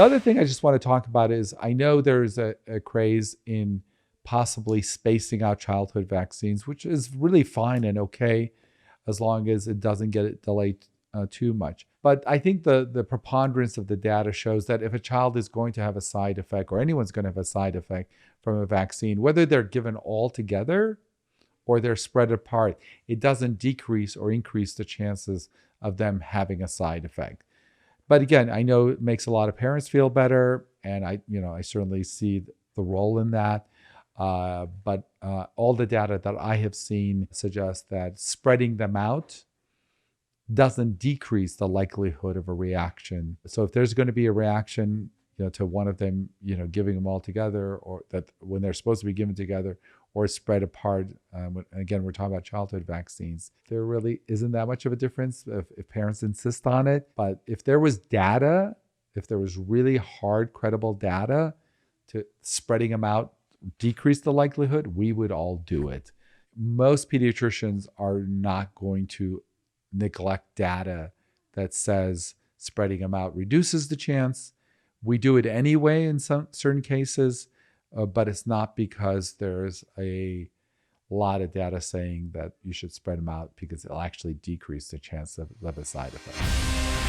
The other thing I just want to talk about is I know there's a craze in possibly spacing out childhood vaccines, which is really fine and okay as long as it doesn't get it delayed too much. But I think the preponderance of the data shows that if a child is going to have a side effect, or anyone's going to have a side effect from a vaccine, whether they're given all together or they're spread apart, it doesn't decrease or increase the chances of them having a side effect. But again, I know it makes a lot of parents feel better, and I certainly see the role in that. But all the data that I have seen suggests that spreading them out doesn't decrease the likelihood of a reaction. So if there's going to be a reaction, to one of them, giving them all together, or that when they're supposed to be given together, or spread apart. Again, we're talking about childhood vaccines. There really isn't that much of a difference if parents insist on it. But if there was data, if there was really hard, credible data to spreading them out, decrease the likelihood, we would all do it. Most pediatricians are not going to neglect data that says spreading them out reduces the chance. We do it anyway in some certain cases, but it's not because there's a lot of data saying that you should spread them out because it'll actually decrease the chance of a side effect.